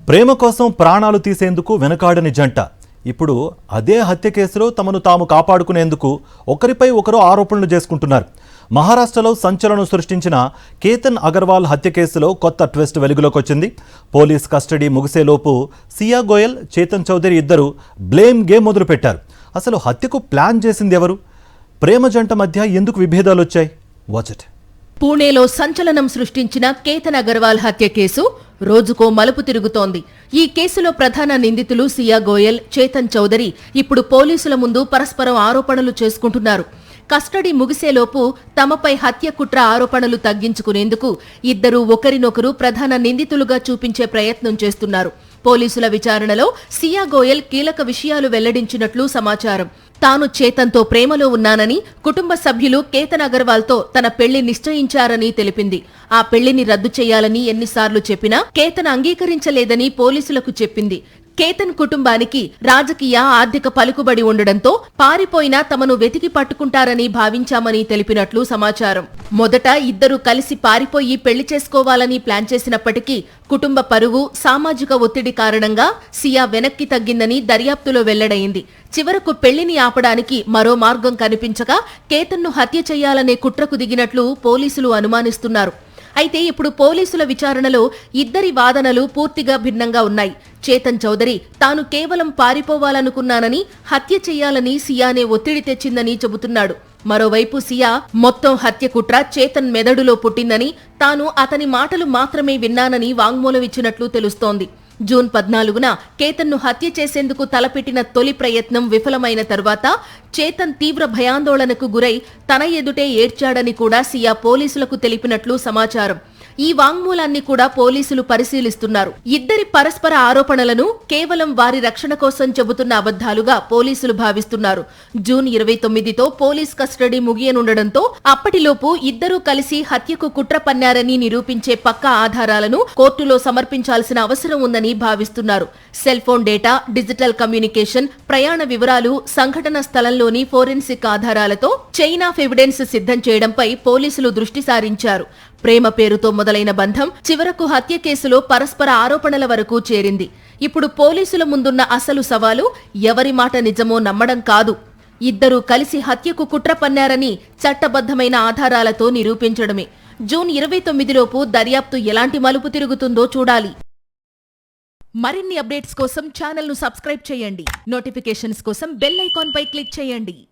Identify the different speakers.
Speaker 1: ప్రేమ కోసం ప్రాణాలు తీసేందుకు వెనకాడని జంట ఇప్పుడు అదే హత్య కేసులో తమను తాము కాపాడుకునేందుకు ఒకరిపై ఒకరు ఆరోపణలు చేసుకుంటున్నారు. మహారాష్ట్రలో సంచలనం సృష్టించిన కేతన్ అగర్వాల్ హత్య కేసులో కొత్త ట్విస్ట్ వెలుగులోకి వచ్చింది. పోలీస్ కస్టడీ ముగిసేలోపు సియా గోయల్, చేతన్ చౌదరి ఇద్దరు బ్లేమ్ గేమ్ మొదలుపెట్టారు. అసలు హత్యకు ప్లాన్ చేసింది ఎవరు? ప్రేమ జంట మధ్య ఎందుకు విభేదాలు వచ్చాయి? Watch it.
Speaker 2: పూణేలో సంచలనం సృష్టించిన కేతన్ అగర్వాల్ హత్య కేసు రోజుకో మలుపు తిరుగుతోంది. ఈ కేసులో ప్రధాన నిందితులు సియా గోయల్, చేతన్ చౌదరి ఇప్పుడు పోలీసుల ముందు పరస్పరం ఆరోపణలు చేసుకుంటున్నారు. కస్టడీ ముగిసేలోపు తమపై హత్య కుట్ర ఆరోపణలు తగ్గించుకునేందుకు ఇద్దరు ఒకరినొకరు ప్రధాన నిందితులుగా చూపించే ప్రయత్నం చేస్తున్నారు. పోలీసుల విచారణలో సియా గోయల్ కీలక విషయాలు వెల్లడించినట్లు సమాచారం. తాను చేతన్తో ప్రేమలో ఉన్నానని, కుటుంబ సభ్యులు కేతన్ అగర్వాల్తో తన పెళ్లి నిశ్చయించారని తెలిపింది. ఆ పెళ్లిని రద్దు చేయాలని ఎన్నిసార్లు చెప్పినా కేతన్ అంగీకరించలేదని పోలీసులకు చెప్పింది. కేతన్ కుటుంబానికి రాజకీయ, ఆర్థిక పలుకుబడి ఉండడంతో పారిపోయినా తమను వెతికి పట్టుకుంటారని భావించామని తెలిపినట్లు సమాచారం. మొదట ఇద్దరు కలిసి పారిపోయి పెళ్లి చేసుకోవాలని ప్లాన్ చేసినప్పటికీ కుటుంబ పరువు, సామాజిక ఒత్తిడి కారణంగా సియా వెనక్కి తగ్గిందని దర్యాప్తులో వెల్లడైంది. చివరకు పెళ్లిని ఆపడానికి మరో మార్గం కనిపించక కేతన్ను హత్య చేయాలనే కుట్రకు దిగినట్లు పోలీసులు అనుమానిస్తున్నారు. అయితే ఇప్పుడు పోలీసుల విచారణలో ఇద్దరి వాదనలు పూర్తిగా భిన్నంగా ఉన్నాయి. చేతన్ చౌదరి తాను కేవలం పారిపోవాలనుకున్నానని, హత్య చేయాలని సియానే ఒత్తిడి తెచ్చిందని చెబుతున్నాడు. మరోవైపు సియా మొత్తం హత్య కుట్ర చేతన్ మెదడులో పుట్టిందని, తాను అతని మాటలు మాత్రమే విన్నానని వాంగ్మూలం ఇచ్చినట్లు తెలుస్తోంది. జూన్ 14న కేతన్ను హత్య చేసేందుకు తలపెట్టిన తొలి ప్రయత్నం విఫలమైన తర్వాత చేతన్ తీవ్ర భయాందోళనకు గురై తన ఎదుటే ఏడ్చాడని కూడా సియా పోలీసులకు తెలిపినట్లు సమాచారం. ఈ వాంగ్మూలాన్ని కూడా పోలీసులు పరిశీలిస్తున్నారు. ఇద్దరి పరస్పర ఆరోపణలను కేవలం వారి రక్షణ కోసం చెబుతున్న అబద్ధాలుగా పోలీసులు భావిస్తున్నారు. జూన్ 29తో పోలీస్ కస్టడీ ముగియనుండడంతో అప్పటిలోపు ఇద్దరూ కలిసి హత్యకు కుట్ర పన్నారని నిరూపించే పక్కా ఆధారాలను కోర్టులో సమర్పించాల్సిన అవసరం ఉందని భావిస్తున్నారు. Cell phone data, digital communication, ప్రయాణ వివరాలు, సంఘటన స్థలంలోని ఫోరెన్సిక్ ఆధారాలతో చైన్ ఆఫ్ ఎవిడెన్స్ సిద్ధం చేయడంపై పోలీసులు దృష్టి సారించారు. ప్రేమ పేరుతో మొదలైన బంధం చివరకు హత్య కేసులో పరస్పర ఆరోపణల వరకు చేరింది. ఇప్పుడు పోలీసుల ముందున్న అసలు సవాలు ఎవరి మాట నిజమో నమ్మడం కాదు, ఇద్దరూ కలిసి హత్యకు కుట్ర పన్నారని చట్టబద్ధమైన ఆధారాలతో నిరూపించడమే. జూన్ 29లోపు దర్యాప్తు ఎలాంటి మలుపు తిరుగుతుందో చూడాలి. మరిన్ని అప్డేట్స్ కోసం ఛానల్ను సబ్స్క్రైబ్ చేయండి. నోటిఫికేషన్స్ కోసం బెల్ ఐకాన్ పై క్లిక్ చేయండి.